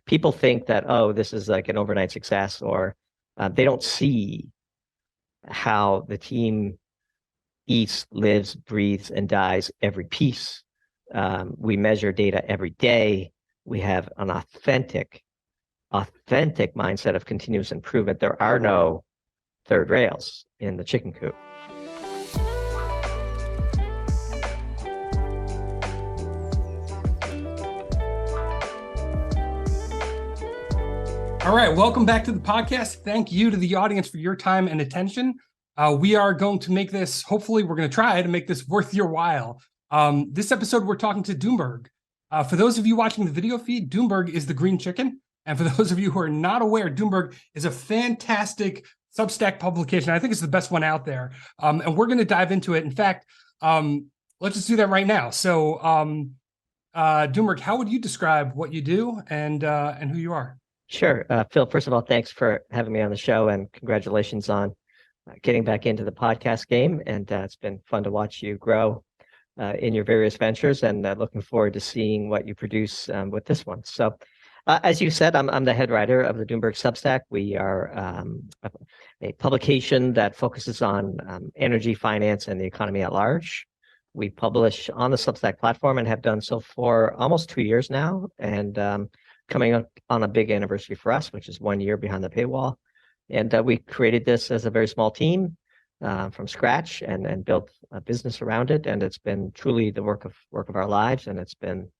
people think that, oh, this is like an overnight success, or they don't see how the team eats, lives, breathes, and dies every piece. We measure data every day. We have an authentic mindset of continuous improvement. There are no third rails in the chicken coop. All right, welcome back to the podcast. Thank you to the audience for your time and attention. We are going to make this, hopefully we're going to try to make this worth your while. This episode, we're talking to Doomberg. For those of you watching the video feed, Doomberg is the green chicken. And for those of you who are not aware, Doomberg is a fantastic Substack publication. I think it's the best one out there. And we're going to dive into it. In fact, let's just do that right now. So Doomberg, how would you describe what you do and who you are? Sure. Phil, first of all, thanks for having me on the show, and congratulations on getting back into the podcast game. And it's been fun to watch you grow in your various ventures, and looking forward to seeing what you produce with this one. So as you said, I'm the head writer of the Doomberg Substack. We are a publication that focuses on energy, finance, and the economy at large. We publish on the Substack platform and have done so for almost 2 years now, and coming up on a big anniversary for us, which is 1 year behind the paywall. And we created this as a very small team from scratch, and built a business around it. And it's been truly the work of our lives. And it's been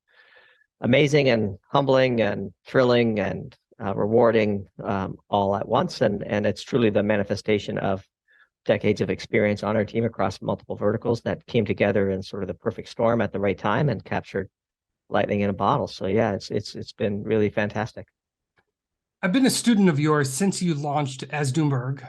amazing and humbling and thrilling and rewarding all at once. And it's truly the manifestation of decades of experience on our team across multiple verticals that came together in sort of the perfect storm at the right time and captured lightning in a bottle. So yeah, it's been really fantastic. I've been a student of yours since you launched as Doomberg.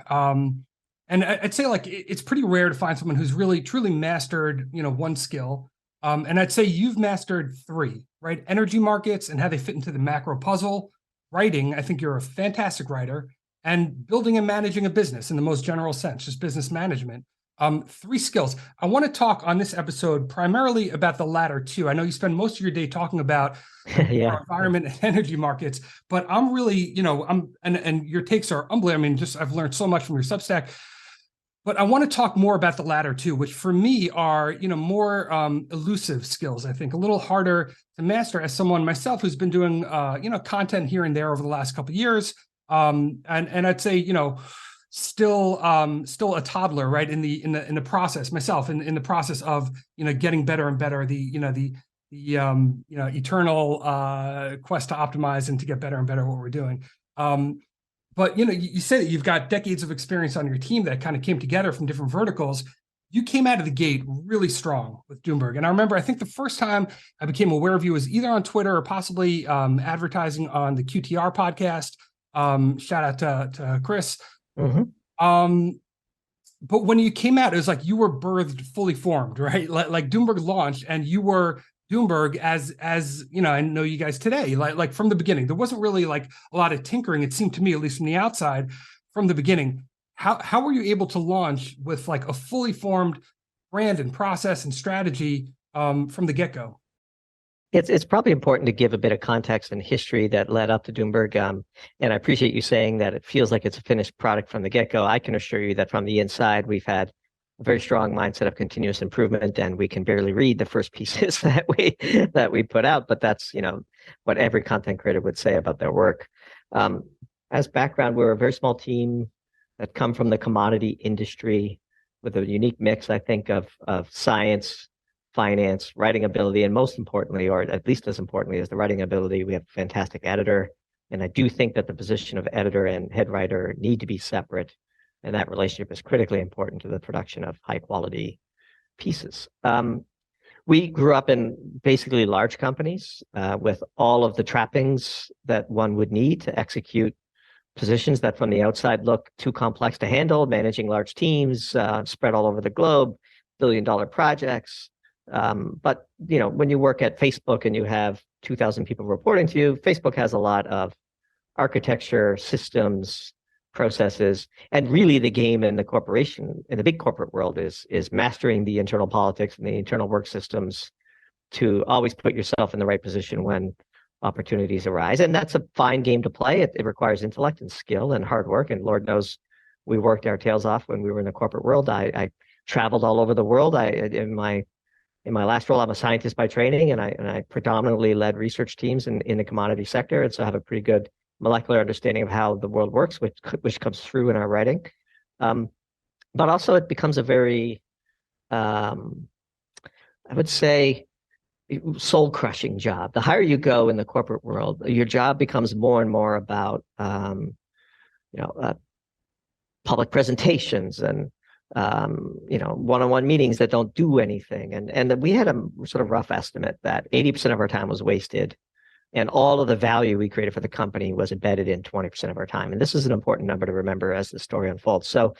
And I'd say like it's pretty rare to find someone who's really truly mastered, one skill. And I'd say you've mastered 3, right? Energy markets and how they fit into the macro puzzle. Writing, I think you're a fantastic writer. And building and managing a business in the most general sense, just business management. 3 skills. I want to talk on this episode primarily about the latter 2. I know you spend most of your day talking about our environment and energy markets, but I'm really, and your takes are unbelievable. I mean, I've learned so much from your Substack, but I want to talk more about the latter 2, which for me are, more elusive skills. I think a little harder to master as someone myself who's been doing, content here and there over the last couple of years. And I'd say, still a toddler, right? In the process myself, in the process of, getting better and better, the eternal quest to optimize and to get better and better at what we're doing. But, you say that you've got decades of experience on your team that kind of came together from different verticals. You came out of the gate really strong with Doomberg. And I remember, I think the first time I became aware of you was either on Twitter or possibly advertising on the QTR podcast. Shout out to Chris. Mm-hmm. But when you came out, it was like you were birthed fully formed, right? Like Doomberg launched, and you were Doomberg as I know you guys today, like from the beginning. There wasn't really like a lot of tinkering, it seemed to me, at least from the outside, from the beginning. How were you able to launch with like a fully formed brand and process and strategy from the get-go? It's probably important to give a bit of context and history that led up to Doomberg. And I appreciate you saying that it feels like it's a finished product from the get-go. I can assure you that from the inside, we've had a very strong mindset of continuous improvement, and we can barely read the first pieces that we put out. But that's, what every content creator would say about their work. As background, we're a very small team that come from the commodity industry with a unique mix, I think, of science, finance, writing ability, and most importantly, or at least as importantly as the writing ability, we have a fantastic editor. And I do think that the position of editor and head writer need to be separate, and that relationship is critically important to the production of high quality pieces. We grew up in basically large companies with all of the trappings that one would need to execute positions that from the outside look too complex to handle, managing large teams spread all over the globe, billion-dollar projects. But when you work at Facebook and you have 2,000 people reporting to you, Facebook has a lot of architecture, systems, processes, and really the game in the corporation, in the big corporate world, is mastering the internal politics and the internal work systems to always put yourself in the right position when opportunities arise. And that's a fine game to play. It requires intellect and skill and hard work. And Lord knows we worked our tails off when we were in the corporate world. I traveled all over the world. In my last role, I'm a scientist by training, and I predominantly led research teams in the commodity sector. And so I have a pretty good molecular understanding of how the world works, which comes through in our writing. But also it becomes a very, I would say, soul-crushing job. The higher you go in the corporate world, your job becomes more and more about, public presentations and, one-on-one meetings that don't do anything. And we had a sort of rough estimate that 80% of our time was wasted, and all of the value we created for the company was embedded in 20% of our time. And this is an important number to remember as the story unfolds. So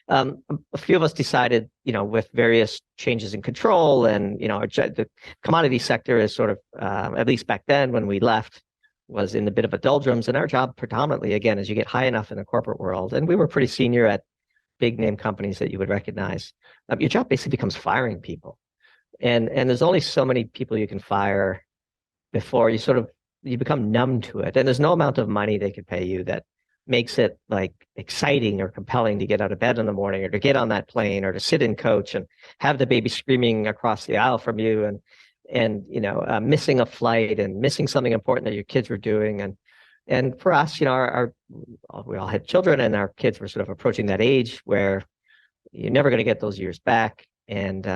a few of us decided, with various changes in control and, the commodity sector is sort of, at least back then when we left, was in a bit of a doldrums. And our job predominantly, again, as you get high enough in the corporate world, and we were pretty senior at big name companies that you would recognize, your job basically becomes firing people. And there's only so many people you can fire before you become numb to it. And there's no amount of money they could pay you that makes it like exciting or compelling to get out of bed in the morning or to get on that plane or to sit in coach and have the baby screaming across the aisle from you and missing a flight and missing something important that your kids were doing. And for us, we all had children, and our kids were sort of approaching that age where you're never going to get those years back. And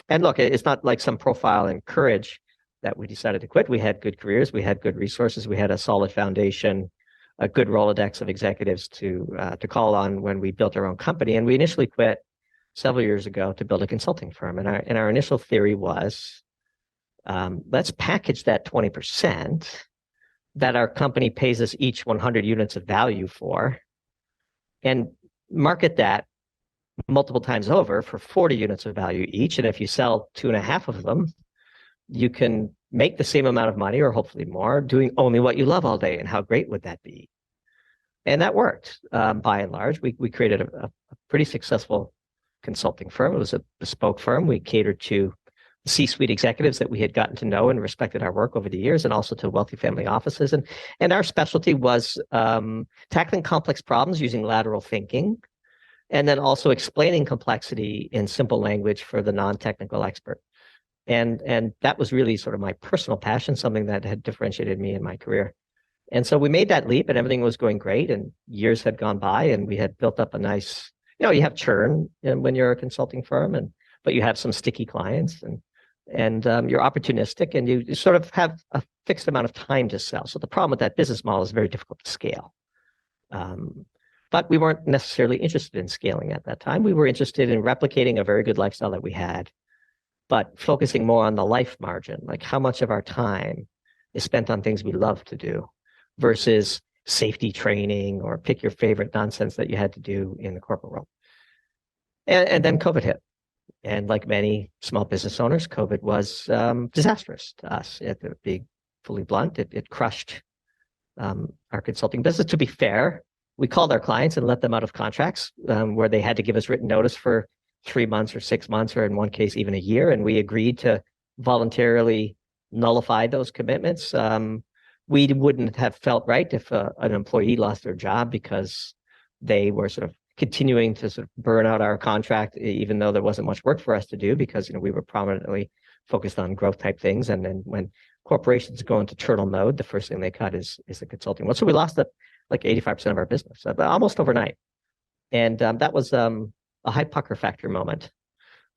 look, it's not like some profile in courage that we decided to quit. We had good careers, we had good resources, we had a solid foundation, a good Rolodex of executives to call on when we built our own company. And we initially quit several years ago to build a consulting firm. And our initial theory was, let's package that 20% that our company pays us each 100 units of value for, and market that multiple times over for 40 units of value each. And if you sell 2.5 of them, you can make the same amount of money, or hopefully more, doing only what you love all day. And how great would that be? And that worked by and large. We created a pretty successful consulting firm. It was a bespoke firm. We catered to C-suite executives that we had gotten to know and respected our work over the years, and also to wealthy family offices. And our specialty was tackling complex problems using lateral thinking, and then also explaining complexity in simple language for the non-technical expert. And that was really sort of my personal passion, something that had differentiated me in my career. And so we made that leap, and everything was going great, and years had gone by, and we had built up a nice, you have churn when you're a consulting firm, but you have some sticky clients, and you're opportunistic, and you sort of have a fixed amount of time to sell. So the problem with that business model is very difficult to scale. But we weren't necessarily interested in scaling at that time. We were interested in replicating a very good lifestyle that we had, but focusing more on the life margin, like how much of our time is spent on things we love to do versus safety training or pick your favorite nonsense that you had to do in the corporate world. And then COVID hit. And like many small business owners, COVID was disastrous to us. To be fully blunt, it crushed our consulting business. To be fair, we called our clients and let them out of contracts where they had to give us written notice for 3 months or 6 months, or in one case, even a year. And we agreed to voluntarily nullify those commitments. We wouldn't have felt right if an employee lost their job because they were sort of continuing to sort of burn out our contract, even though there wasn't much work for us to do, because we were prominently focused on growth type things. And then when corporations go into churnal mode, the first thing they cut is the consulting one. So we lost like 85% of our business, almost overnight. And that was a high pucker factor moment.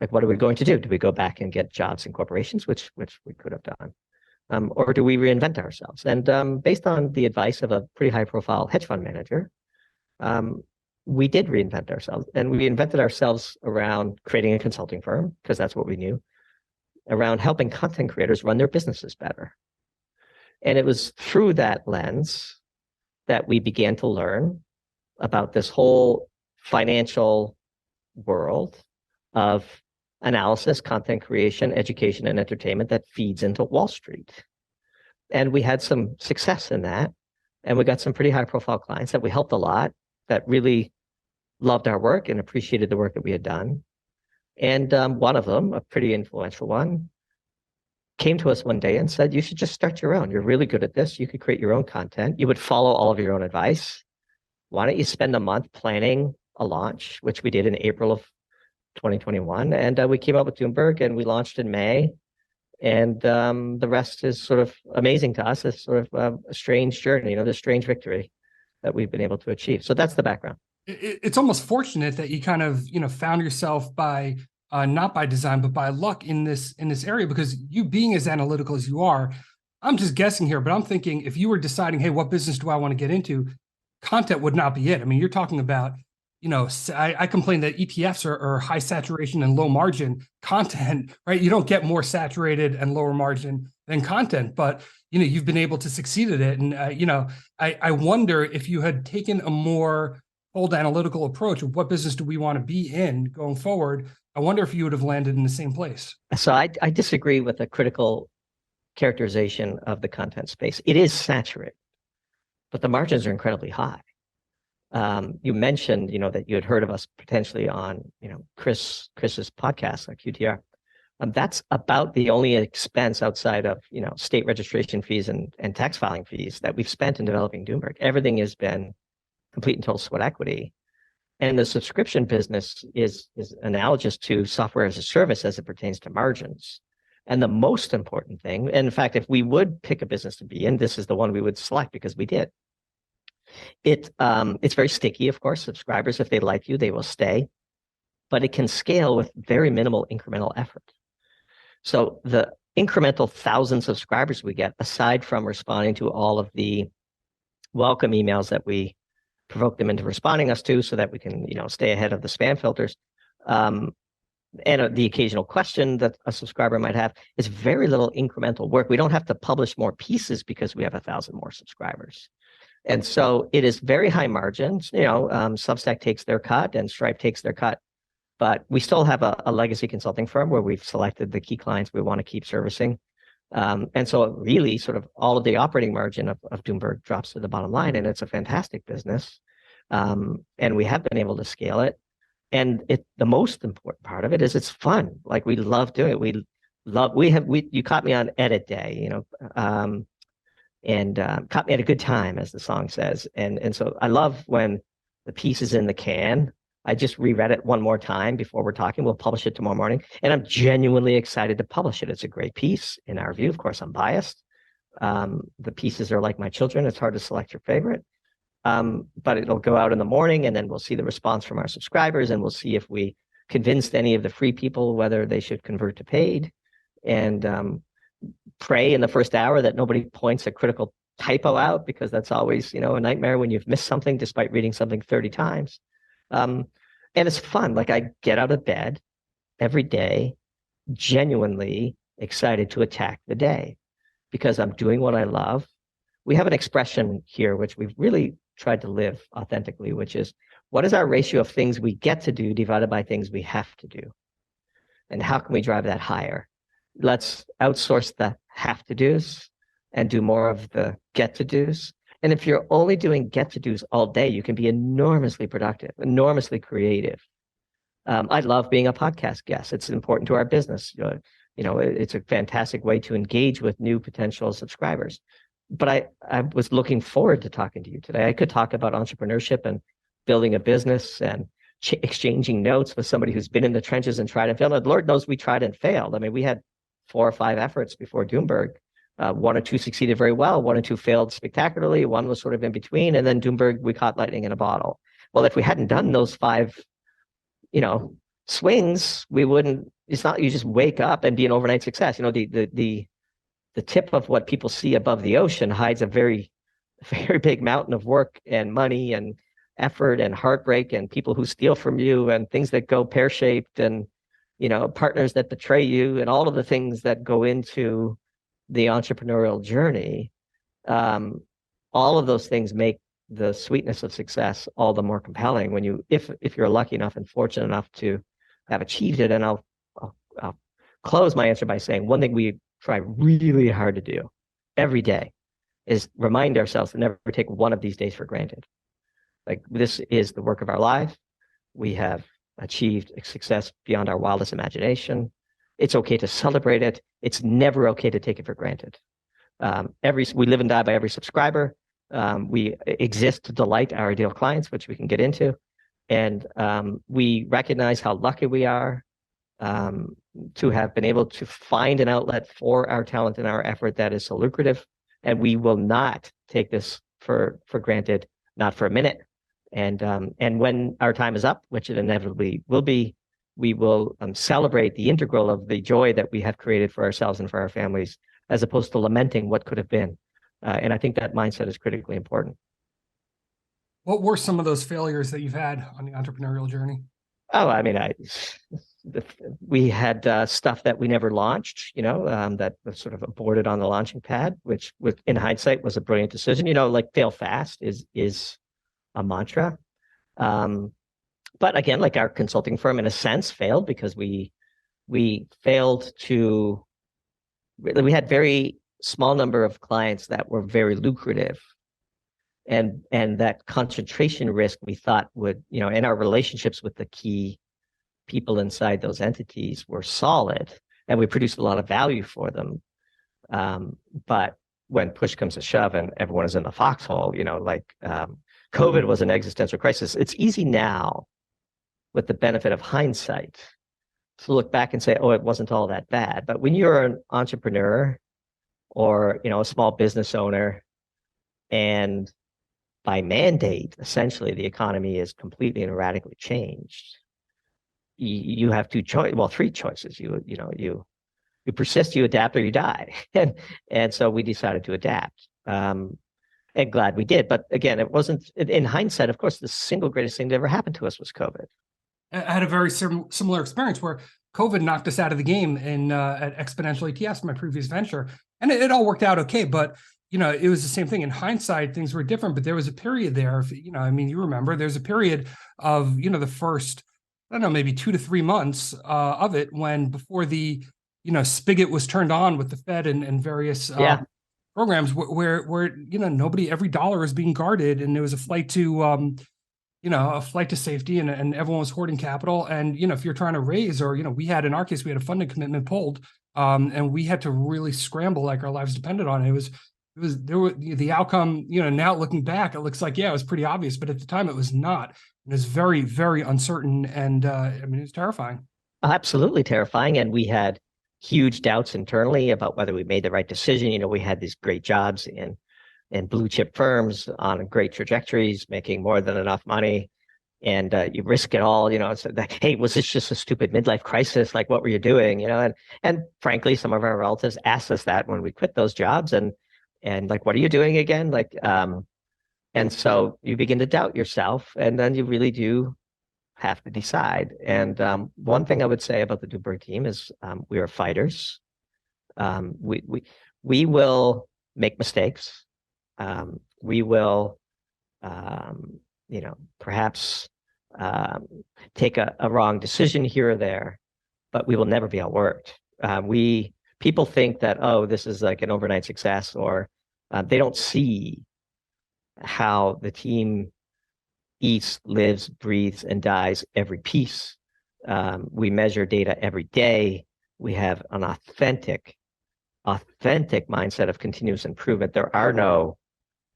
Like, what are we going to do? Do we go back and get jobs in corporations, which we could have done? Or do we reinvent ourselves? And based on the advice of a pretty high profile hedge fund manager, we did reinvent ourselves. And we invented ourselves around creating a consulting firm, because that's what we knew, around helping content creators run their businesses better. And it was through that lens that we began to learn about this whole financial world of analysis, content creation, education, and entertainment that feeds into Wall Street. And we had some success in that. And we got some pretty high profile clients that we helped a lot, that really loved our work and appreciated the work that we had done. And one of them, a pretty influential one, came to us one day and said, you should just start your own. You're really good at this. You could create your own content. You would follow all of your own advice. Why don't you spend a month planning a launch, which we did in April of 2021. And we came up with Doomberg and we launched in May. And the rest is sort of amazing to us. It's sort of a strange journey, this strange victory that we've been able to achieve. So that's the background. It's almost fortunate that you kind of, found yourself by not by design, but by luck in this area, because you being as analytical as you are, I'm just guessing here, but I'm thinking if you were deciding, hey, what business do I want to get into? Content would not be it. I mean, you're talking about, I complain that ETFs are high saturation and low margin content, right? You don't get more saturated and lower margin than content, but, you've been able to succeed at it. And, I wonder if you had taken a more cold analytical approach of what business do we want to be in going forward, I wonder if you would have landed in the same place. So I disagree with the critical characterization of the content space. It is saturated, but the margins are incredibly high. You mentioned, that you had heard of us potentially on, Chris's podcast, like QTR. That's about the only expense outside of, state registration fees and tax filing fees that we've spent in developing Doomberg. Everything has been complete and total sweat equity. And the subscription business is analogous to software as a service as it pertains to margins. And the most important thing, and in fact, if we would pick a business to be in, this is the one we would select because we did. It's very sticky, of course. Subscribers, if they like you, they will stay, but it can scale with very minimal incremental effort. So the incremental 1,000 subscribers we get, aside from responding to all of the welcome emails that we provoke them into responding us to so that we can, stay ahead of the spam filters, and the occasional question that a subscriber might have, is very little incremental work. We don't have to publish more pieces because we have 1,000 more subscribers. And so it is very high margins. Substack takes their cut and Stripe takes their cut, but we still have a legacy consulting firm where we've selected the key clients we want to keep servicing. And so really sort of all of the operating margin of Doomberg drops to the bottom line, and it's a fantastic business. And we have been able to scale it. And the most important part of it is it's fun. Like, we love doing it. You caught me on edit day, and caught me at a good time, as the song says. And so I love when the piece is in the can. I just reread it one more time before we're talking. We'll publish it tomorrow morning. And I'm genuinely excited to publish it. It's a great piece in our view. Of course, I'm biased. The pieces are like my children. It's hard to select your favorite. But it'll go out in the morning, and then we'll see the response from our subscribers, and we'll see if we convinced any of the free people whether they should convert to paid. And pray in the first hour that nobody points a critical typo out, because that's always, a nightmare when you've missed something despite reading something 30 times. And it's fun. Like, I get out of bed every day, genuinely excited to attack the day because I'm doing what I love. We have an expression here, which we've really tried to live authentically, which is, what is our ratio of things we get to do divided by things we have to do? And how can we drive that higher? Let's outsource the have to do's and do more of the get to do's. And if you're only doing get to do's all day, you can be enormously productive, enormously creative. I love being a podcast guest. It's important to our business. It's a fantastic way to engage with new potential subscribers. But I was looking forward to talking to you today. I could talk about entrepreneurship and building a business and exchanging notes with somebody who's been in the trenches and tried and failed. And Lord knows we tried and failed. I mean, we had 4 or 5 efforts before Doomberg. 1 or 2 succeeded very well. 1 or 2 failed spectacularly. 1 was sort of in between. And then Doomberg, we caught lightning in a bottle. Well, if we hadn't done those 5, swings, we wouldn't. It's not you just wake up and be an overnight success. The tip of what people see above the ocean hides a very, very big mountain of work and money and effort and heartbreak and people who steal from you and things that go pear-shaped and, partners that betray you and all of the things that go into the entrepreneurial journey. All of those things make the sweetness of success all the more compelling when if you're lucky enough and fortunate enough to have achieved it. And I'll close my answer by saying one thing we try really hard to do every day is remind ourselves to never take one of these days for granted. Like, this is the work of our life. We have achieved success beyond our wildest imagination. It's okay to celebrate it. It's never okay to take it for granted. We live and die by every subscriber. We exist to delight our ideal clients, which we can get into. And we recognize how lucky we are to have been able to find an outlet for our talent and our effort that is so lucrative. And we will not take this for granted, not for a minute. And when our time is up, which it inevitably will be, we will celebrate the integral of the joy that we have created for ourselves and for our families, as opposed to lamenting what could have been. And I think that mindset is critically important. What were some of those failures that you've had on the entrepreneurial journey? Oh, I mean, we had stuff that we never launched, that was sort of aborted on the launching pad, which in hindsight was a brilliant decision. Like fail fast is a mantra. But again, like our consulting firm, in a sense, failed because we failed to. We had very small number of clients that were very lucrative, and that concentration risk we thought would, and our relationships with the key people inside those entities were solid, and we produced a lot of value for them. But when push comes to shove and everyone is in the foxhole, COVID was an existential crisis. It's easy now, with the benefit of hindsight, to look back and say, oh, it wasn't all that bad. But when you're an entrepreneur or, a small business owner, and by mandate, essentially, the economy is completely and radically changed, you have three choices. You persist, you adapt, or you die. And so we decided to adapt. And glad we did. But again, it wasn't, in hindsight, of course, the single greatest thing that ever happened to us was COVID. I had a very similar experience where COVID knocked us out of the game at Exponential ETFs, my previous venture. And it all worked out okay. But, it was the same thing. In hindsight, things were different. But there was a period there, you remember, there's a period of, the first, I don't know, maybe 2 to 3 months of it, when before the, spigot was turned on with the Fed and various programs where nobody, every dollar is being guarded, and there was a flight to safety, and everyone was hoarding capital. And if you're trying to raise, or we had, in our case, we had a funding commitment pulled, and we had to really scramble like our lives depended on it. The outcome, now looking back, it looks like, it was pretty obvious, but at the time it was not. It was very, very uncertain, and it was terrifying. Absolutely terrifying. And we had huge doubts internally about whether we made the right decision. We had these great jobs in blue chip firms on great trajectories, making more than enough money. And you risk it all, it's like, hey, was this just a stupid midlife crisis? Like, what were you doing? And frankly, some of our relatives asked us that when we quit those jobs, and like, what are you doing again? And so you begin to doubt yourself, and then you really do have to decide. And one thing I would say about the Doomberg team is we are fighters. We will make mistakes. We will, perhaps take a wrong decision here or there, but we will never be outworked. People think that, oh, this is like an overnight success, or they don't see how the team eats, lives, breathes, and dies every piece. We measure data every day. We have an authentic mindset of continuous improvement. There are no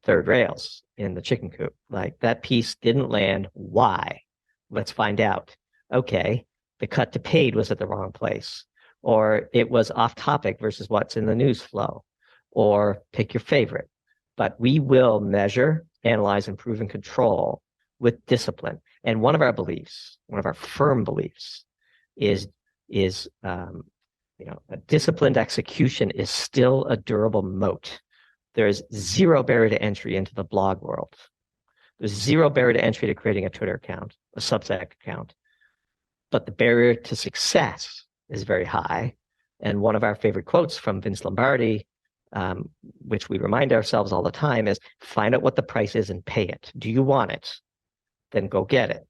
third rails in the chicken coop. Like, that piece didn't land. Why? Let's find out. Okay, the cut to paid was at the wrong place, or it was off topic versus what's in the news flow, or pick your favorite. But we will measure, analyze, improve, and control with discipline. And one of our firm beliefs is a disciplined execution is still a durable moat. There's zero barrier to entry into the blog world. There's zero barrier to entry to creating a Twitter account, a Substack account. But the barrier to success is very high. And one of our favorite quotes from Vince Lombardi, which we remind ourselves all the time, is find out what the price is and pay it. Do you want it? Then go get it.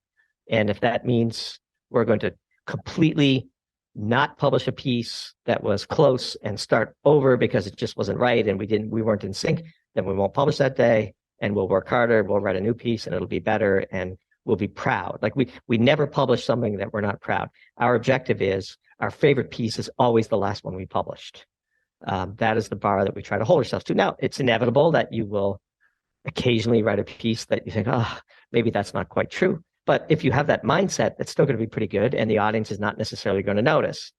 And if that means we're going to completely not publish a piece that was close and start over because it just wasn't right and we weren't in sync, then we won't publish that day, and we'll work harder. We'll write a new piece and it'll be better, and we'll be proud. Like, we never publish something that we're not proud. Our objective is, our favorite piece is always the last one we published. That is the bar that we try to hold ourselves to. Now, it's inevitable that you will occasionally write a piece that you think, oh, maybe that's not quite true. But if you have that mindset, it's still going to be pretty good. And the audience is not necessarily going to notice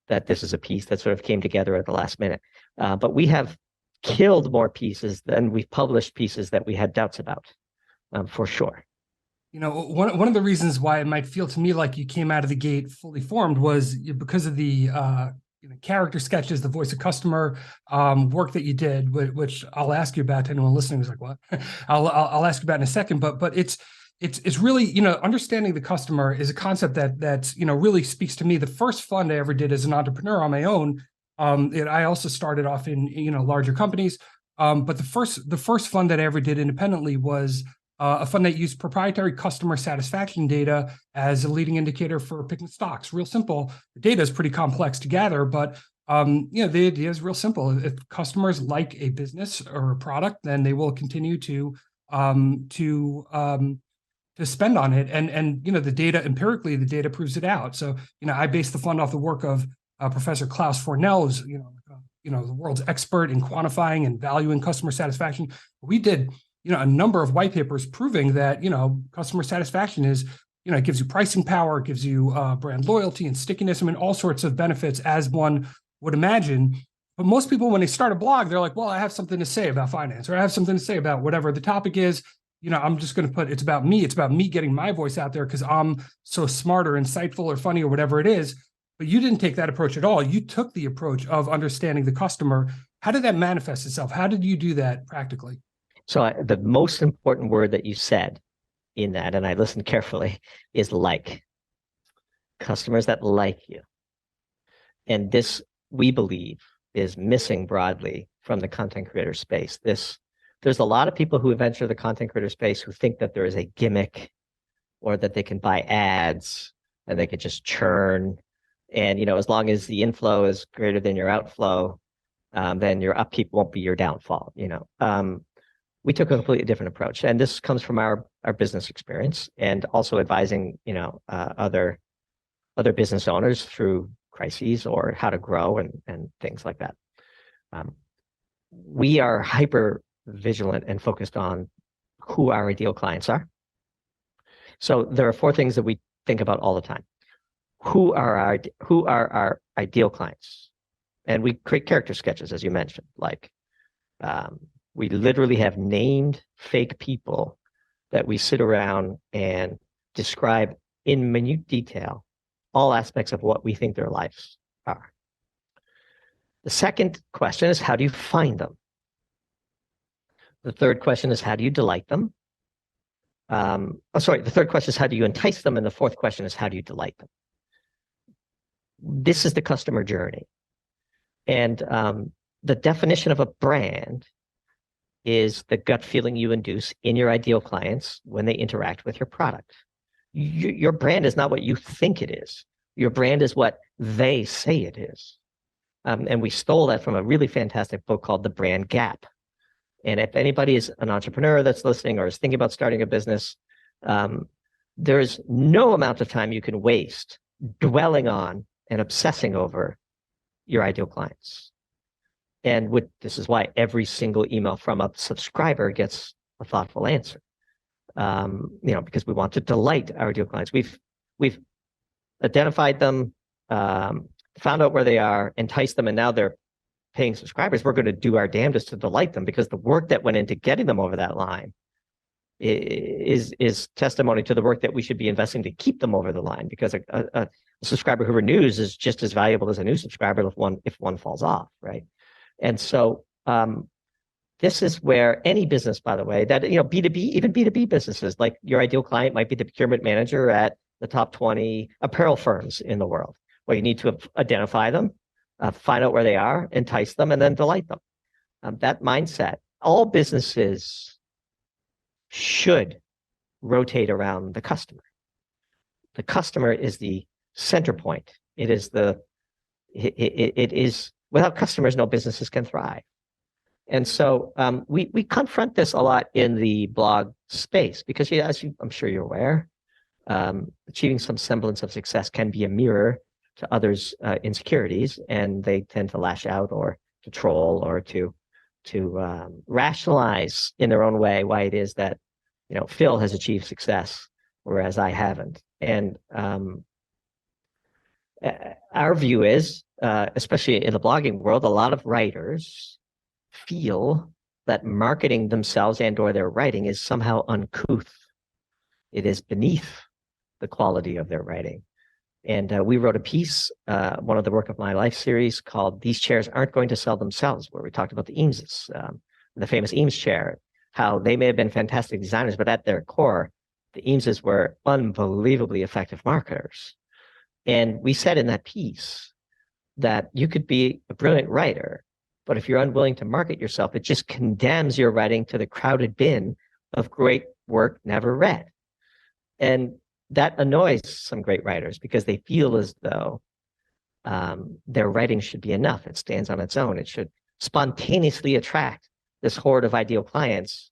that this is a piece that sort of came together at the last minute. But we have killed more pieces than we've published pieces that we had doubts about, for sure. You know, one of the reasons why it might feel to me like you came out of the gate fully formed was because of the character sketches, the voice of customer work that you did, which I'll ask you about. To anyone listening who's like, what? I'll ask you about in a second. But it's really, understanding the customer is a concept that's really speaks to me. The first fund I ever did as an entrepreneur on my own, I also started off in larger companies, but the first fund that I ever did independently was a fund that used proprietary customer satisfaction data as a leading indicator for picking stocks. Real simple. The data is pretty complex to gather, but the idea is real simple. If customers like a business or a product, then they will continue to spend on it. And the data, empirically, the data proves it out. So I based the fund off the work of Professor Klaus Fornell, who's the world's expert in quantifying and valuing customer satisfaction. We did a number of white papers proving that, customer satisfaction is, it gives you pricing power, it gives you brand loyalty and stickiness. I mean, all sorts of benefits as one would imagine. But most people, when they start a blog, they're like, well, I have something to say about finance, or I have something to say about whatever the topic is. I'm just going to put, it's about me. It's about me getting my voice out there because I'm so smart or insightful or funny or whatever it is. But you didn't take that approach at all. You took the approach of understanding the customer. How did that manifest itself? How did you do that practically? So the most important word that you said in that, and I listened carefully, is like. Customers that like you. And this, we believe, is missing broadly from the content creator space. There's a lot of people who venture the content creator space who think that there is a gimmick or that they can buy ads and they could just churn. And, as long as the inflow is greater than your outflow, then your upkeep won't be your downfall. We took a completely different approach. And this comes from our business experience and also advising, other business owners through crises or how to grow and things like that. We are hyper vigilant and focused on who our ideal clients are. So there are 4 things that we think about all the time. Who are our ideal clients? And we create character sketches, as you mentioned, like we literally have named fake people that we sit around and describe in minute detail all aspects of what we think their lives are. The second question is, how do you find them? The third question is, how do you delight them? The third question is, how do you entice them? And the fourth question is, how do you delight them? This is the customer journey. And the definition of a brand is the gut feeling you induce in your ideal clients when they interact with your product. Your brand is not what you think it is. Your brand is what they say it is. And we stole that from a really fantastic book called The Brand Gap. And if anybody is an entrepreneur that's listening or is thinking about starting a business, there's no amount of time you can waste dwelling on and obsessing over your ideal clients. And this is why every single email from a subscriber gets a thoughtful answer. Because we want to delight our ideal clients. We've identified them, found out where they are, enticed them, and now they're paying subscribers. We're going to do our damnedest to delight them because the work that went into getting them over that line is testimony to the work that we should be investing to keep them over the line, because a subscriber who renews is just as valuable as a new subscriber if one falls off, right? And so this is where any business, by the way, that, B2B, even B2B businesses, like your ideal client might be the procurement manager at the top 20 apparel firms in the world. Well, you need to identify them, find out where they are, entice them, and then delight them. That mindset, all businesses should rotate around the customer. The customer is the center point. It is without customers, no businesses can thrive. And so we confront this a lot in the blog space because, I'm sure you're aware, achieving some semblance of success can be a mirror to others' insecurities, and they tend to lash out or to troll or to rationalize in their own way why it is that Phil has achieved success, whereas I haven't. And our view is, especially in the blogging world, a lot of writers feel that marketing themselves and or their writing is somehow uncouth. It is beneath the quality of their writing. And we wrote a piece, one of the Work of My Life series, called These Chairs Aren't Going to Sell Themselves, where we talked about the Eameses, the famous Eames chair, how they may have been fantastic designers, but at their core, the Eameses were unbelievably effective marketers. And we said in that piece that you could be a brilliant writer, but if you're unwilling to market yourself, it just condemns your writing to the crowded bin of great work never read. And that annoys some great writers because they feel as though their writing should be enough. It stands on its own. It should spontaneously attract this horde of ideal clients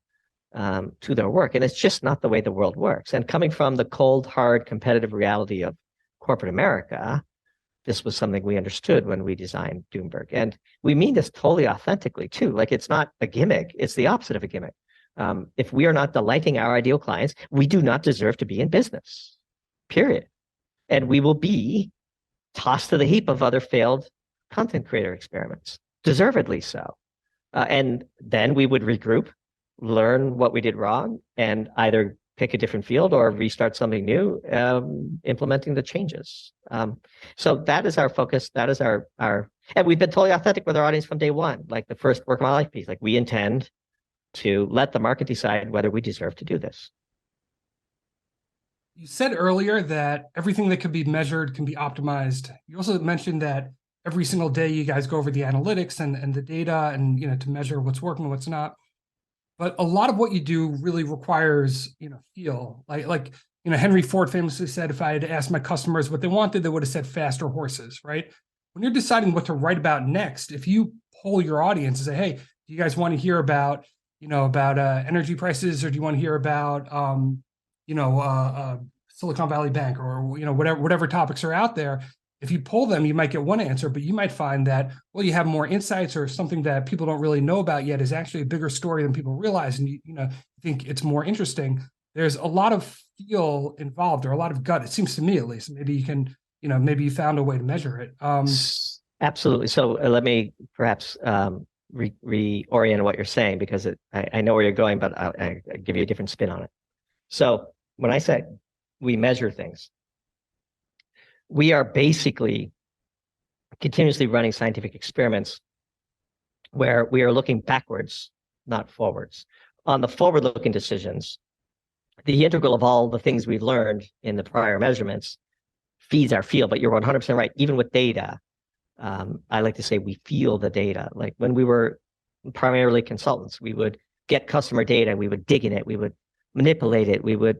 to their work. And it's just not the way the world works. And coming from the cold, hard, competitive reality of corporate America, this was something we understood when we designed Doomberg. And we mean this totally authentically too. Like, it's not a gimmick. It's the opposite of a gimmick. If we are not delighting our ideal clients, we do not deserve to be in business, period. And we will be tossed to the heap of other failed content creator experiments, deservedly so. And then we would regroup, learn what we did wrong, and either pick a different field or restart something new, implementing the changes. So that is our focus. That is our, and we've been totally authentic with our audience from day one. Like the first Work of My Life piece, like, we intend to let the market decide whether we deserve to do this. You said earlier that everything that can be measured can be optimized. You also mentioned that every single day you guys go over the analytics and the data and, to measure what's working and what's not. But a lot of what you do really requires, feel. Like Henry Ford famously said, if I had asked my customers what they wanted, they would have said faster horses, right? When you're deciding what to write about next, if you poll your audience and say, hey, do you guys want to hear about energy prices, or do you want to hear about, Silicon Valley Bank, or, whatever topics are out there? If you poll them, you might get one answer, but you might find that, well, you have more insights, or something that people don't really know about yet is actually a bigger story than people realize. And you think it's more interesting. There's a lot of feel involved, or a lot of gut. It seems to me, at least. Maybe you can, maybe you found a way to measure it. Absolutely. So let me perhaps reorient what you're saying, because I know where you're going, but I'll give you a different spin on it. So when I say we measure things, we are basically continuously running scientific experiments where we are looking backwards, not forwards. On the forward-looking decisions, the integral of all the things we've learned in the prior measurements feeds our feel. But you're 100% right. Even with data, I like to say we feel the data. Like when we were primarily consultants, we would get customer data, we would dig in it, we would manipulate it, we would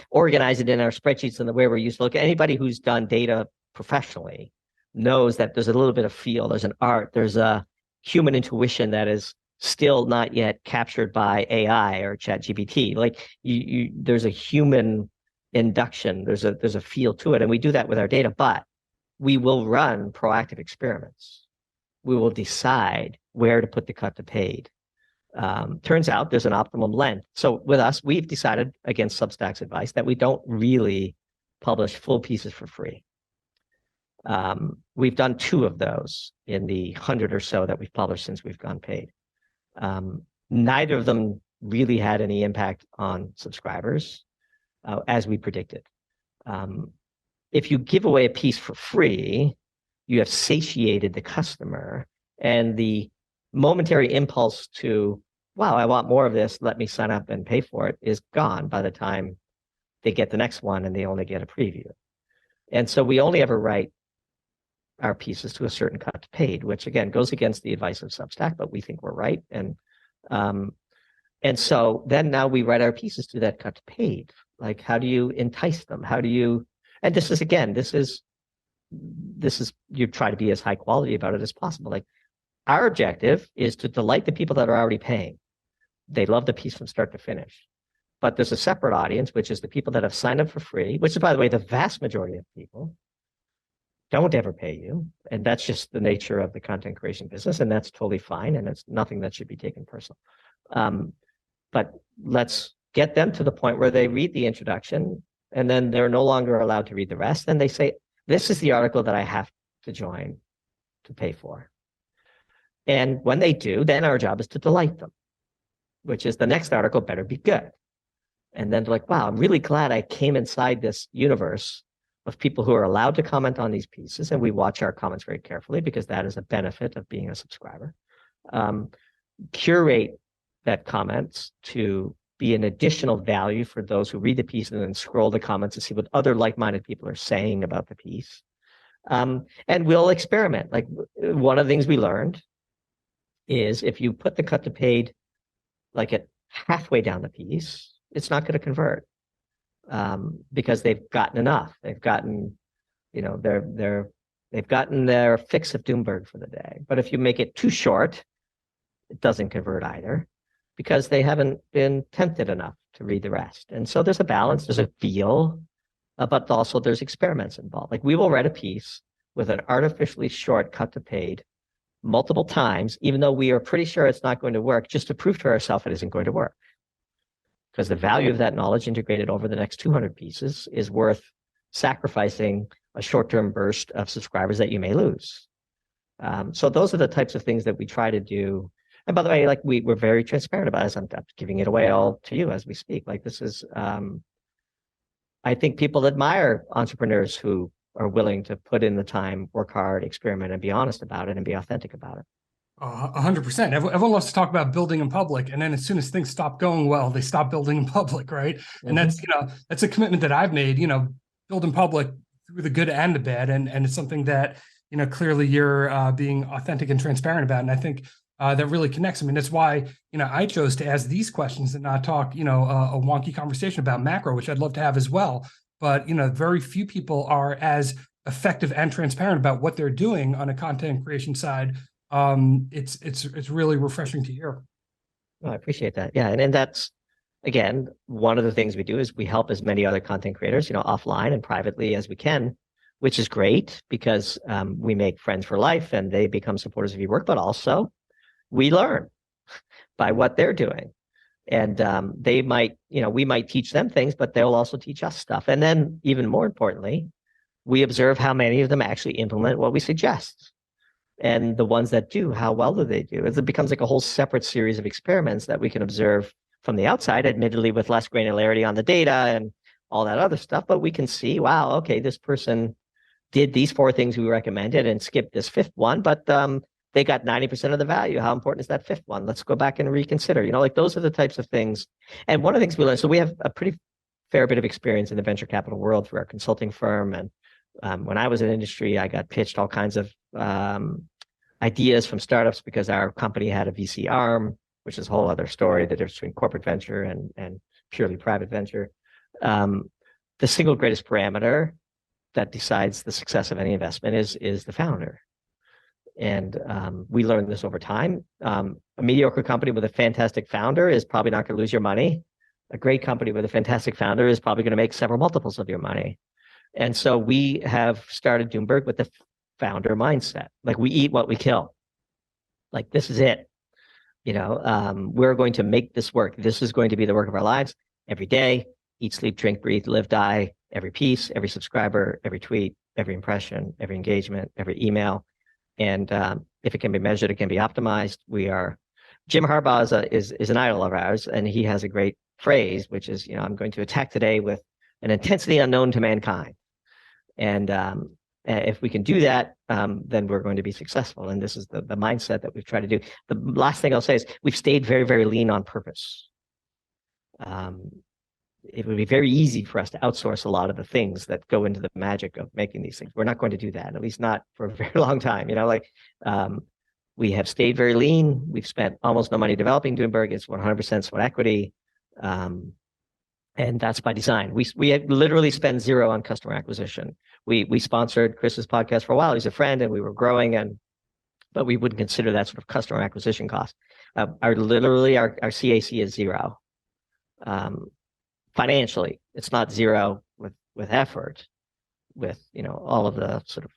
organize it in our spreadsheets in the way we're used to look. Anybody who's done data professionally knows that there's a little bit of feel, there's an art, there's a human intuition that is still not yet captured by AI or ChatGPT. Like there's a human induction, there's a feel to it, and we do that with our data. But we will run proactive experiments. We will decide where to put the cut to paid. Turns out there's an optimum length. So with us, we've decided, against Substack's advice, that we don't really publish full pieces for free. We've done 2 of those in the 100 or so that we've published since we've gone paid. Neither of them really had any impact on subscribers, as we predicted. If you give away a piece for free, you have satiated the customer, and the momentary impulse to, wow, I want more of this, let me sign up and pay for it, is gone by the time they get the next one and they only get a preview. And so we only ever write our pieces to a certain cut to paid, which again goes against the advice of Substack, but we think we're right. And so then now we write our pieces to that cut to paid. Like, how do you entice them? How do you, and this is you try to be as high quality about it as possible. Like, our objective is to delight the people that are already paying. They love the piece from start to finish. But there's a separate audience, which is the people that have signed up for free, which is, by the way, the vast majority of people. don't ever pay you. And that's just the nature of the content creation business. And that's totally fine. And it's nothing that should be taken personal. But let's get them to the point where they read the introduction and then they're no longer allowed to read the rest. And they say, this is the article that I have to join to pay for. And when they do, then our job is to delight them, which is the next article better be good. And then they're like, wow, I'm really glad I came inside this universe of people who are allowed to comment on these pieces. And we watch our comments very carefully because that is a benefit of being a subscriber. Curate that comments to be an additional value for those who read the piece and then scroll the comments to see what other like-minded people are saying about the piece. And we'll experiment. Like one of the things we learned is if you put the cut to paid like at halfway down the piece, it's not going to convert because they've gotten enough. They've gotten, you know, they've gotten their fix of Doomberg for the day. But if you make it too short, it doesn't convert either because they haven't been tempted enough to read the rest. And so there's a balance, there's a feel, but also there's experiments involved. Like we will write a piece with an artificially short cut to paid multiple times, even though we are pretty sure it's not going to work, just to prove to ourselves it isn't going to work. Because the value of that knowledge integrated over the next 200 pieces is worth sacrificing a short-term burst of subscribers that you may lose. So those are the types of things that we try to do. And by the way, like we're very transparent about it. I'm giving it away all to you as we speak. Like this is, I think people admire entrepreneurs who are willing to put in the time, work hard, experiment, and be honest about it and be authentic about it. 100%. Everyone loves to talk about building in public, and then as soon as things stop going well, they stop building in public, right? And that's, you know, that's a commitment that I've made. You know, build in public through the good and the bad, and it's something that, you know, clearly you're being authentic and transparent about, and I think that really connects. I mean, that's why, you know, I chose to ask these questions and not talk, you know, a wonky conversation about macro, which I'd love to have as well. But, you know, very few people are as effective and transparent about what they're doing on a content creation side. It's really refreshing to hear. Well, I appreciate that. Yeah. And that's, again, one of the things we do is we help as many other content creators, you know, offline and privately as we can, which is great because we make friends for life and they become supporters of your work, but also we learn by what they're doing. And they might, you know, we might teach them things, but they'll also teach us stuff. And then even more importantly, we observe how many of them actually implement what we suggest. And the ones that do, how well do they do? It becomes like a whole separate series of experiments that we can observe from the outside, admittedly with less granularity on the data and all that other stuff. But we can see, wow, okay, this person did these 4 things we recommended and skipped this 5th one, but they got 90% of the value. How important is that 5th one? Let's go back and reconsider. You know, like those are the types of things. And one of the things we learned, so we have a pretty fair bit of experience in the venture capital world through our consulting firm. And when I was in industry, I got pitched all kinds of ideas from startups because our company had a VC arm, which is a whole other story, the difference between corporate venture and purely private venture. The single greatest parameter that decides the success of any investment is the founder. And we learned this over time. A mediocre company with a fantastic founder is probably not going to lose your money. A great company with a fantastic founder is probably going to make several multiples of your money. And so we have started Doomberg with the founder mindset. Like we eat what we kill. Like this is it. You know, we're going to make this work. This is going to be the work of our lives every day. Eat, sleep, drink, breathe, live, die. Every piece, every subscriber, every tweet, every impression, every engagement, every email. And if it can be measured, it can be optimized. Jim Harbaugh is an idol of ours, and he has a great phrase, which is, you know, I'm going to attack today with an intensity unknown to mankind. And if we can do that, then we're going to be successful. And this is the mindset that we've tried to do. The last thing I'll say is we've stayed very, very lean on purpose. It would be very easy for us to outsource a lot of the things that go into the magic of making these things. We're not going to do that, at least not for a very long time. You know, like we have stayed very lean. We've spent almost no money developing Doomberg. It's 100% sweat equity. And that's by design. We literally spend 0 on customer acquisition. We sponsored Chris's podcast for a while. He's a friend and we were growing, but we wouldn't consider that sort of customer acquisition cost. Our CAC is 0. Financially, it's not 0 with effort, with, you know, all of the sort of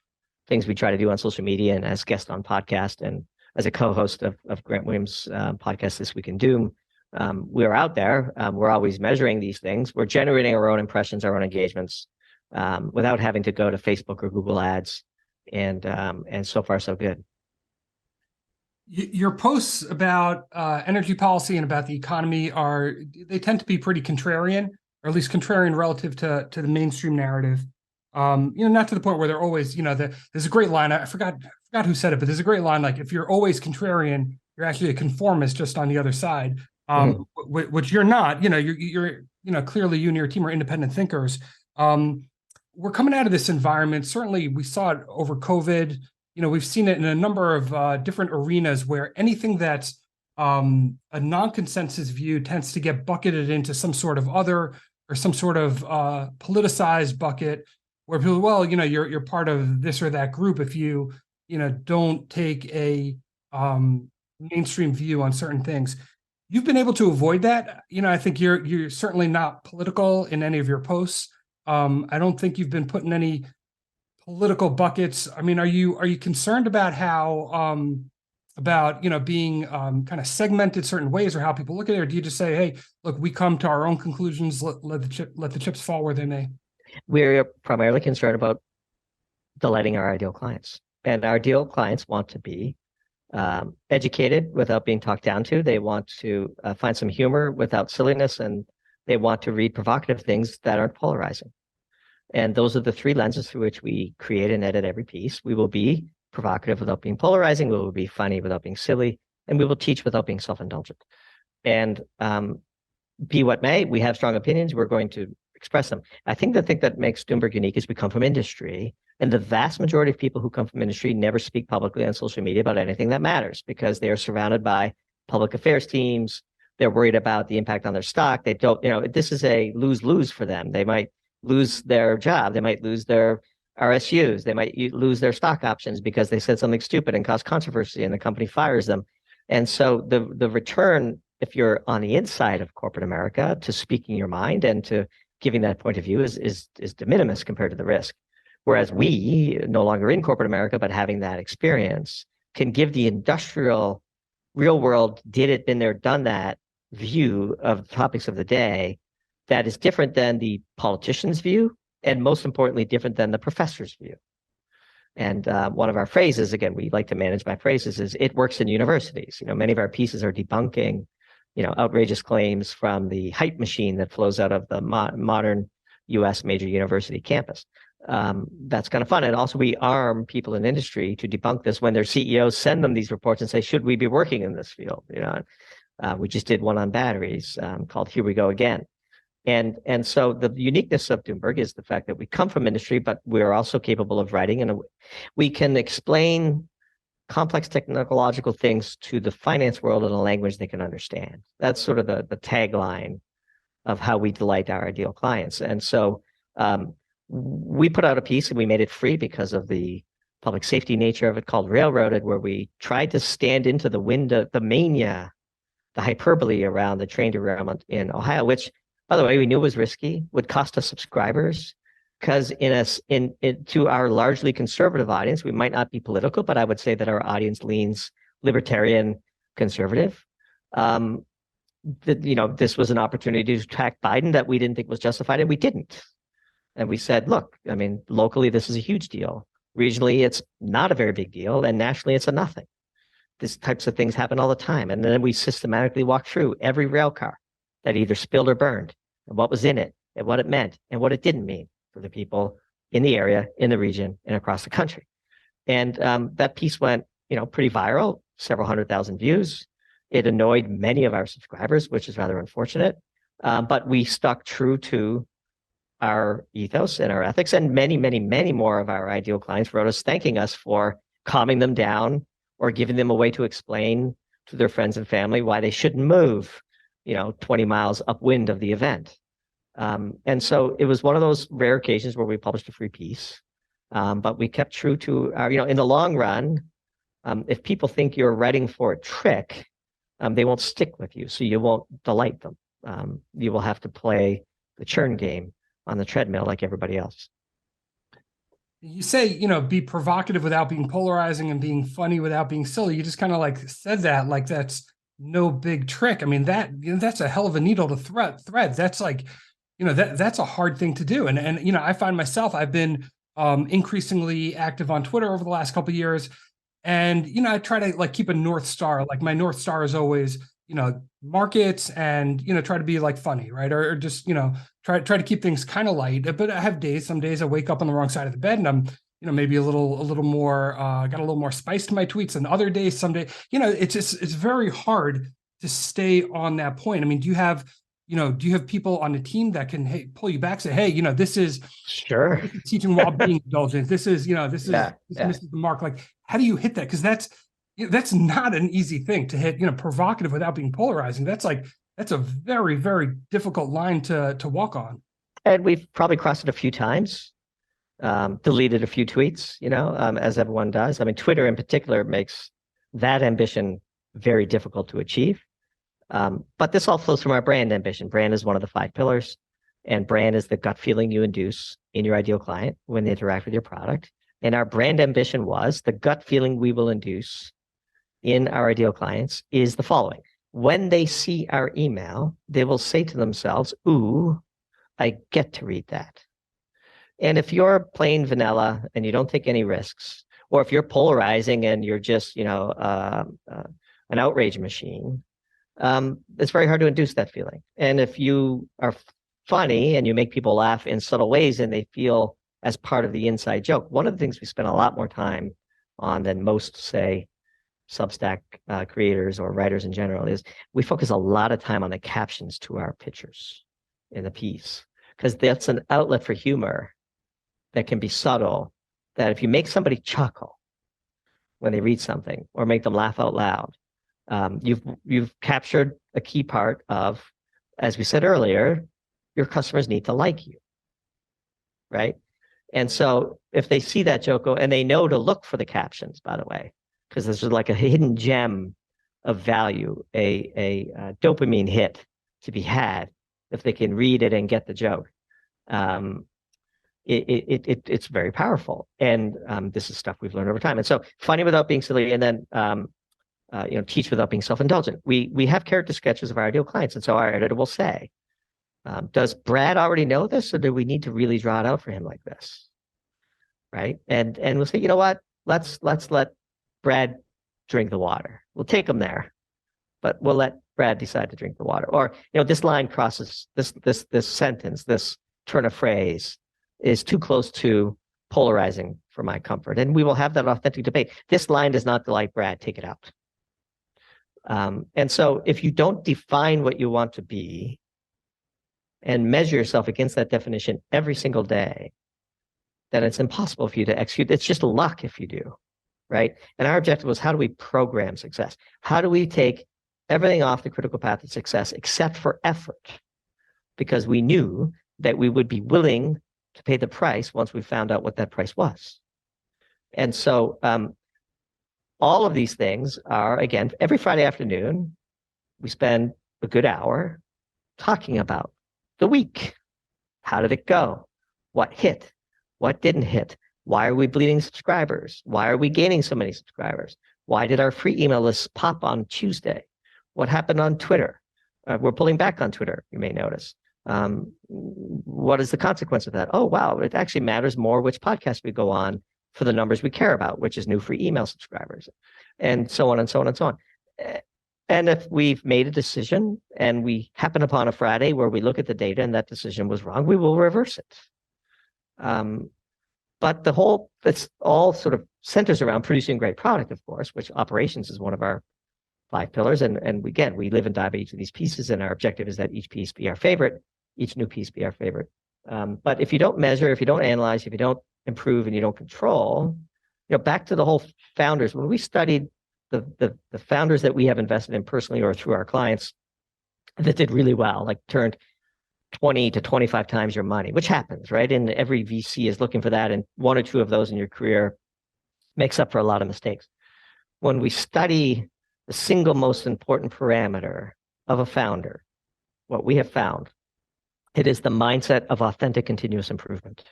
things we try to do on social media and as guest on podcast and as a co-host of Grant Williams' podcast This Week in Doom. We're out there. We're always measuring these things. We're generating our own impressions, our own engagements, without having to go to Facebook or Google Ads. And so far, so good. Your posts about energy policy and about the economy they tend to be pretty contrarian, or at least contrarian relative to the mainstream narrative. Not to the point where they're always, there's a great line. I forgot who said it, but there's a great line. Like, if you're always contrarian, you're actually a conformist just on the other side, which you're not. You're clearly you and your team are independent thinkers. We're coming out of this environment. Certainly, we saw it over COVID. We've seen it in a number of different arenas where anything that's a non-consensus view tends to get bucketed into some sort of other or some sort of politicized bucket where people, well, you're part of this or that group if you don't take a mainstream view on certain things. You've been able to avoid that. I think you're certainly not political in any of your posts. I don't think you've been put in any political buckets. I mean, are you concerned about how being kind of segmented certain ways, or how people look at it, or do you just say, hey, look, we come to our own conclusions, let the chips fall where they may? We're primarily concerned about delighting our ideal clients, and our ideal clients want to be educated without being talked down to. They want to find some humor without silliness, and they want to read provocative things that aren't polarizing. And those are the three lenses through which we create and edit every piece. We will be provocative without being polarizing. We will be funny without being silly. And we will teach without being self-indulgent. And be what may, we have strong opinions. We're going to express them. I think the thing that makes Doomberg unique is we come from industry. And the vast majority of people who come from industry never speak publicly on social media about anything that matters because they are surrounded by public affairs teams. They're worried about the impact on their stock. They don't, this is a lose-lose for them. They might lose their job. They might lose their RSUs. They might lose their stock options because they said something stupid and caused controversy and the company fires them. And so the return, if you're on the inside of corporate America, to speaking your mind and to giving that point of view is de minimis compared to the risk. Whereas we, no longer in corporate America, but having that experience, can give the industrial, real world, did it, been there, done that view of the topics of the day that is different than the politician's view, and most importantly, different than the professor's view. And one of our phrases, again, we like to manage by phrases, is it works in universities. Many of our pieces are debunking, outrageous claims from the hype machine that flows out of the modern U.S. major university campus. That's kind of fun. And also we arm people in industry to debunk this when their CEOs send them these reports and say, should we be working in this field? We just did one on batteries called Here We Go Again. And so the uniqueness of Doomberg is the fact that we come from industry, but we're also capable of writing, and we can explain complex technological things to the finance world in a language they can understand. That's sort of the tagline of how we delight our ideal clients. And so we put out a piece and we made it free because of the public safety nature of it, called Railroaded, where we tried to stand into the wind of the mania, the hyperbole around the train derailment in Ohio, which, by the way, we knew was risky, would cost us subscribers, because to our largely conservative audience, we might not be political, but I would say that our audience leans libertarian conservative. This was an opportunity to attack Biden that we didn't think was justified, and we didn't. And we said, look, I mean, locally, this is a huge deal. Regionally, it's not a very big deal, and nationally, it's a nothing. These types of things happen all the time. And then we systematically walk through every rail car that either spilled or burned, and what was in it, and what it meant, and what it didn't mean for the people in the area, in the region, and across the country. And that piece went, pretty viral, several 100,000 views. It annoyed many of our subscribers, which is rather unfortunate. But we stuck true to our ethos and our ethics, and many, many, many more of our ideal clients wrote us thanking us for calming them down or giving them a way to explain to their friends and family why they shouldn't move 20 miles upwind of the event. And so it was one of those rare occasions where we published a free piece, but we kept true to our, in the long run, if people think you're writing for a trick, they won't stick with you. So you won't delight them. You will have to play the churn game on the treadmill like everybody else. You say, be provocative without being polarizing and being funny without being silly. You just kind of like said that, like that's no big trick. I mean, that's a hell of a needle to thread. That's like, that's a hard thing to do. And I find myself, I've been increasingly active on Twitter over the last couple of years. And, I try to like keep a North Star. Like my North Star is always, markets and, try to be like funny, right? Or just, try to keep things kind of light. But I have some days I wake up on the wrong side of the bed and I'm, maybe a little more, got a little more spice to my tweets, and other days, someday, it's very hard to stay on that point. I mean, do you have people on the team that can pull you back, say, hey, this is Sure. teaching while being indulgent. This is misses the mark. Like, how do you hit that? Because that's not an easy thing to hit, provocative without being polarizing. That's a very, very difficult line to walk on. And we've probably crossed it a few times, deleted a few tweets, as everyone does. I mean, Twitter in particular makes that ambition very difficult to achieve. But this all flows from our brand ambition. Brand is one of the 5 pillars, and brand is the gut feeling you induce in your ideal client when they interact with your product. And our brand ambition was the gut feeling we will induce in our ideal clients is the following. When they see our email, they will say to themselves, ooh, I get to read that. And if you're plain vanilla and you don't take any risks, or if you're polarizing and you're just, an outrage machine, it's very hard to induce that feeling. And if you are funny and you make people laugh in subtle ways and they feel as part of the inside joke, one of the things we spend a lot more time on than most, say, Substack creators or writers in general is we focus a lot of time on the captions to our pictures in the piece, because that's an outlet for humor that can be subtle, that if you make somebody chuckle when they read something or make them laugh out loud, you've captured a key part of, as we said earlier, your customers need to like you, right? And so if they see that joke, and they know to look for the captions, by the way, because there's like a hidden gem of value, a dopamine hit to be had if they can read it and get the joke. It's very powerful, and this is stuff we've learned over time. And so, funny without being silly, and then teach without being self-indulgent. We have character sketches of our ideal clients, and so our editor will say, does Brad already know this, or do we need to really draw it out for him like this? Right? And we'll say, you know what? Let's let Brad drink the water. We'll take him there, but we'll let Brad decide to drink the water. Or, this line crosses this sentence, this turn of phrase is too close to polarizing for my comfort. And we will have that authentic debate. This line does not delight Brad, take it out. And so if you don't define what you want to be and measure yourself against that definition every single day, then it's impossible for you to execute. It's just luck if you do, right? And our objective was, how do we program success? How do we take everything off the critical path of success except for effort? Because we knew that we would be willing to pay the price once we found out what that price was. And so all of these things are, again, every Friday afternoon, we spend a good hour talking about the week. How did it go? What hit? What didn't hit? Why are we bleeding subscribers? Why are we gaining so many subscribers? Why did our free email list pop on Tuesday? What happened on Twitter? We're pulling back on Twitter, you may notice. What is the consequence of that? Oh, wow, it actually matters more which podcast we go on for the numbers we care about, which is new free email subscribers, and so on and so on and so on. And if we've made a decision and we happen upon a Friday where we look at the data and that decision was wrong, we will reverse it. But it's all sort of centers around producing great product, of course, which operations is one of our 5 pillars. And again, we live and die by each of these pieces, and our objective is that each piece be our favorite, each new piece be our favorite. But if you don't measure, if you don't analyze, if you don't improve, and you don't control, back to the whole founders, when we studied the founders that we have invested in personally or through our clients that did really well, like turned 20 to 25 times your money, which happens, right? And every VC is looking for that. And 1 or 2 of those in your career makes up for a lot of mistakes. When we study the single most important parameter of a founder, what we have found, it is the mindset of authentic continuous improvement.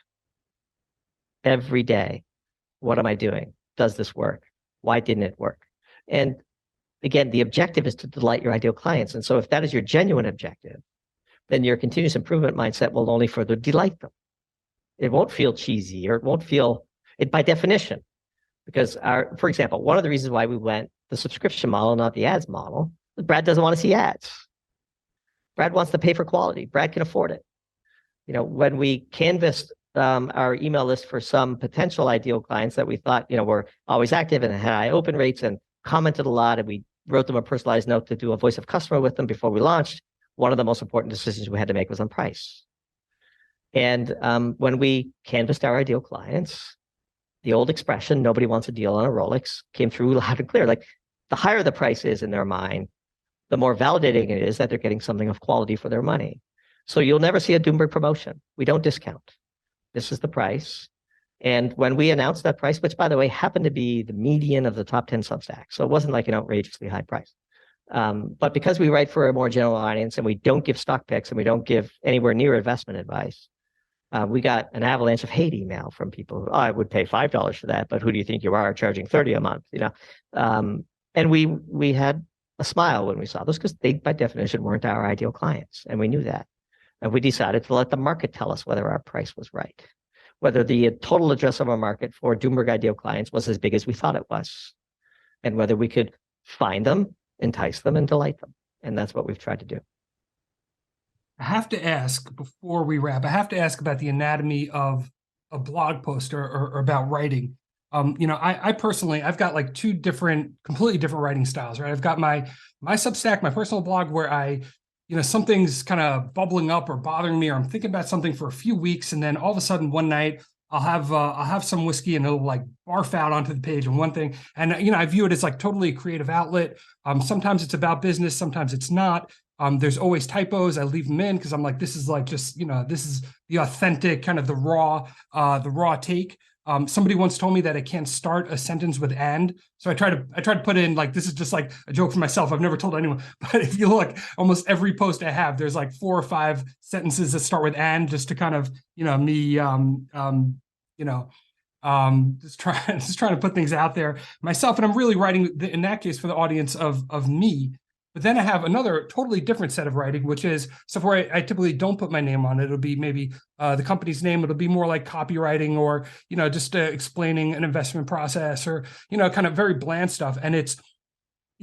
every day. What am I doing? Does this work? Why didn't it work? And again, the objective is to delight your ideal clients. And so if that is your genuine objective, then your continuous improvement mindset will only further delight them. It won't feel cheesy, or it won't feel it by definition. Because for example, one of the reasons why we went the subscription model, not the ads model, is Brad doesn't want to see ads. Brad wants to pay for quality. Brad can afford it. When we canvassed our email list for some potential ideal clients that we thought, were always active and had high open rates and commented a lot, and we wrote them a personalized note to do a voice of customer with them before we launched, one of the most important decisions we had to make was on price. And when we canvassed our ideal clients, the old expression, nobody wants a deal on a Rolex, came through loud and clear. Like, the higher the price is in their mind, the more validating it is that they're getting something of quality for their money. So you'll never see a Doomberg promotion. We don't discount. This is the price. And when we announced that price, which by the way happened to be the median of the top 10 Substacks, so it wasn't like an outrageously high price. But because we write for a more general audience and we don't give stock picks and we don't give anywhere near investment advice, we got an avalanche of hate email from people who, I would pay $5 for that, but who do you think you are, charging $30 a month? And we had a smile when we saw those, because they by definition weren't our ideal clients, and we knew that. And we decided to let the market tell us whether our price was right, whether the total addressable market for Doomberg ideal clients was as big as we thought it was, and whether we could find them, entice them, and delight them. And that's what we've tried to do. I have to ask, before we wrap, I have to ask about the anatomy of a blog post or about writing. I personally, I've got like two completely different writing styles, right? I've got my Substack, my personal blog, where something's kind of bubbling up or bothering me, or I'm thinking about something for a few weeks, and then all of a sudden one night I'll have some whiskey and it'll like barf out onto the page and one thing. And I view it as like totally a creative outlet. Sometimes it's about business, sometimes it's not. There's always typos. I leave them in because I'm like, this is like just, this is the authentic kind of the raw take. Somebody once told me that I can't start a sentence with "and," so I try to put in, like, this is just like a joke for myself. I've never told anyone, but if you look, almost every post I have, there's like 4 or 5 sentences that start with "and," just to kind of, just trying to put things out there myself. And I'm really writing in that case for the audience of me. But then I have another totally different set of writing, which is stuff where I typically don't put my name on it. It'll be maybe the company's name. It'll be more like copywriting, or, just explaining an investment process, or, kind of very bland stuff. And it's,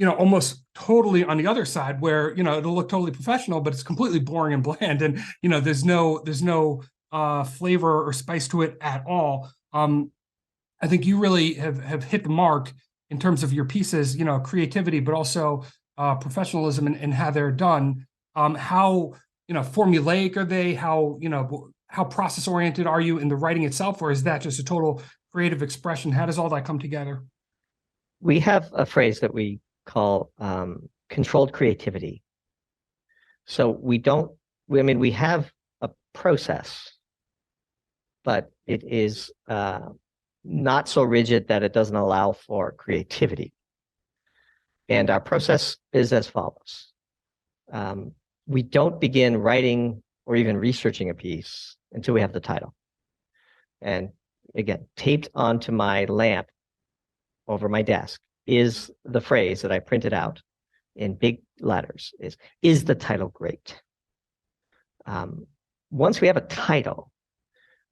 almost totally on the other side where, it'll look totally professional, but it's completely boring and bland. And, there's no flavor or spice to it at all. I think you really have hit the mark in terms of your pieces, creativity, but also professionalism and how they're done. How formulaic are they? How process oriented are you in the writing itself, or is that just a total creative expression? How does all that come together? We have a phrase that we call controlled creativity. So we have a process, but it is not so rigid that it doesn't allow for creativity. And our process is as follows. We don't begin writing or even researching a piece until we have the title. And again, taped onto my lamp over my desk is the phrase that I printed out in big letters, is the title great? Once we have a title,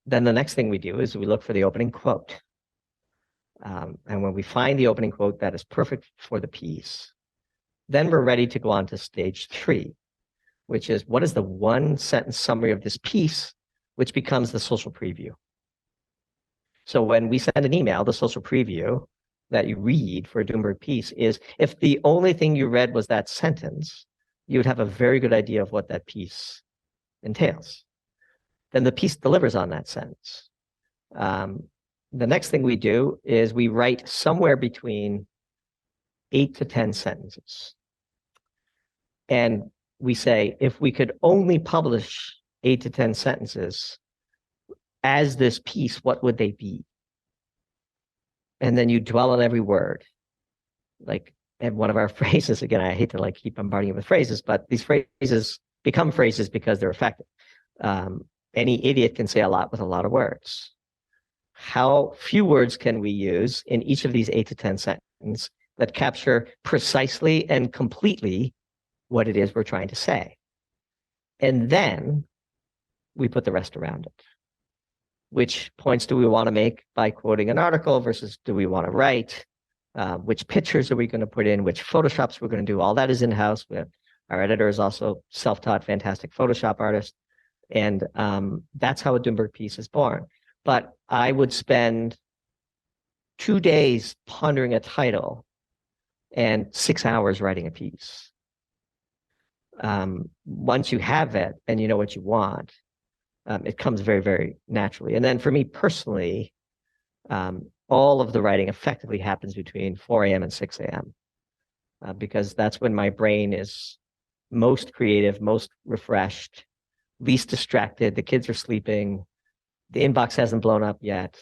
then the next thing we do is we look for the opening quote. And when we find the opening quote that is perfect for the piece, then we're ready to go on to stage 3, which is, what is the one sentence summary of this piece, which becomes the social preview. So when we send an email, the social preview that you read for a Doomberg piece is, if the only thing you read was that sentence, you would have a very good idea of what that piece entails. Then the piece delivers on that sentence. The next thing we do is we write somewhere between 8 to 10 sentences. And we say, if we could only publish 8 to 10 sentences as this piece, what would they be? And then you dwell on every word. Like, and one of our phrases, again, I hate to like keep bombarding you with phrases, but these phrases become phrases because they're effective. Any idiot can say a lot with a lot of words. how few words can we use in each of these 8 to 10 sentences that capture precisely and completely what it is we're trying to say. And then we put the rest around it. Which points do we want to make by quoting an article versus do we want to write? Which pictures are we going to put in? Which Photoshops we're going to do? All that is in-house. Our editor is also self-taught, fantastic Photoshop artist. And that's how a Doomberg piece is born. But I would spend 2 days pondering a title and 6 hours writing a piece. Once you have it and you know what you want, it comes very, very naturally. And then for me personally, all of the writing effectively happens between 4 a.m. and 6 a.m. Because that's when my brain is most creative, most refreshed, least distracted. The kids are sleeping. The inbox hasn't blown up yet.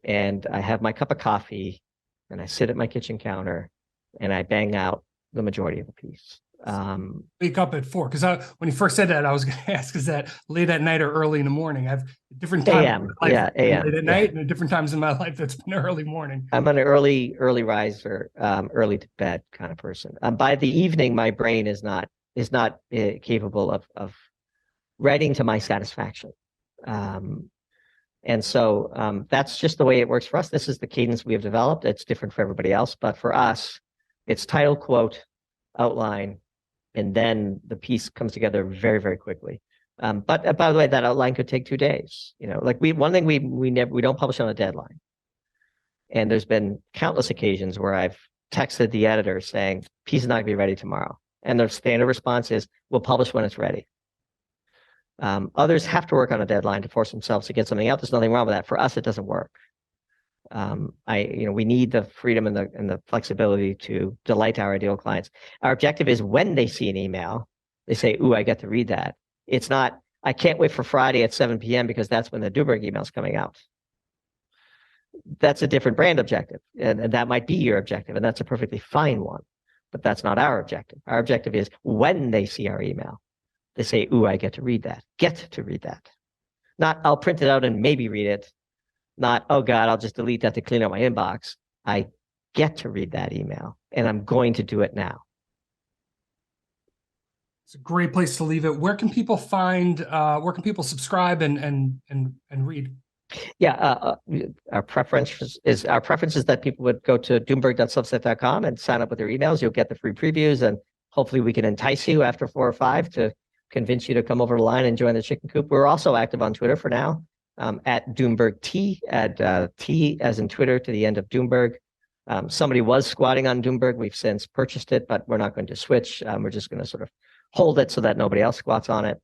And I have my cup of coffee and I sit at my kitchen counter and I bang out the majority of the piece. Wake up at 4, because when you first said that, I was going to ask, is that late at night or early in the morning? I have different times AM, late at night, and different times in my life that's been early morning. I'm an early riser, early to bed kind of person. By the evening, my brain is not capable of writing to my satisfaction. And so that's just the way it works for us. This is the cadence we have developed. It's different for everybody else, but for us, it's title, quote, outline, and then the piece comes together very, very quickly. But by the way, that outline could take 2 days. Like one thing we don't publish on a deadline. And there's been countless occasions where I've texted the editor saying, piece is not gonna be ready tomorrow. And their standard response is, we'll publish when it's ready. Others have to work on a deadline to force themselves to get something out. There's nothing wrong with that. For us, it doesn't work. We need the freedom and the flexibility to delight our ideal clients. Our objective is when they see an email, they say, ooh, I get to read that. It's not, I can't wait for Friday at 7 p.m. because that's when the Doomberg email is coming out. That's a different brand objective. And that might be your objective. And that's a perfectly fine one. But that's not our objective. Our objective is when they see our email, they say, ooh, I get to read that. Get to read that. Not, I'll print it out and maybe read it. Not, oh God, I'll just delete that to clean out my inbox. I get to read that email and I'm going to do it now. It's a great place to leave it. Where can people subscribe and read? Yeah, our preference is that people would go to doomberg.substack.com and sign up with their emails. You'll get the free previews, and hopefully we can entice you after 4 or 5 to convince you to come over the line and join the chicken coop. We're also active on Twitter for now, at Doomberg T, at T as in Twitter to the end of Doomberg. Somebody was squatting on Doomberg. We've since purchased it, but we're not going to switch. We're just going to sort of hold it so that nobody else squats on it.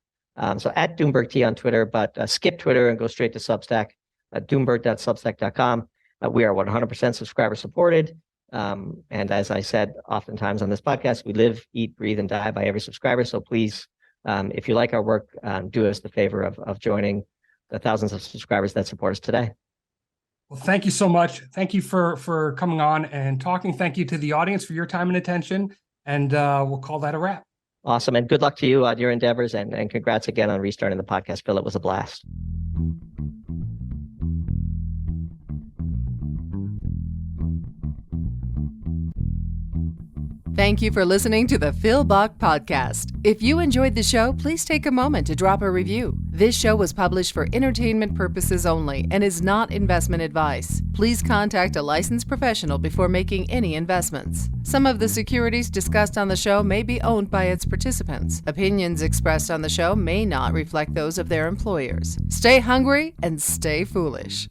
So at Doomberg T on Twitter, but skip Twitter and go straight to Substack at doomberg.substack.com. We are 100% subscriber supported. And as I said, oftentimes on this podcast, we live, eat, breathe, and die by every subscriber. So please, if you like our work, do us the favor of joining the thousands of subscribers that support us today. Well, thank you so much. Thank you for coming on and talking. Thank you to the audience for your time and attention. And we'll call that a wrap. Awesome. And good luck to you on your endeavors. And congrats again on restarting the podcast, Phil. It was a blast. Thank you for listening to the Phil Bach Podcast. If you enjoyed the show, please take a moment to drop a review. This show was published for entertainment purposes only and is not investment advice. Please contact a licensed professional before making any investments. Some of the securities discussed on the show may be owned by its participants. Opinions expressed on the show may not reflect those of their employers. Stay hungry and stay foolish.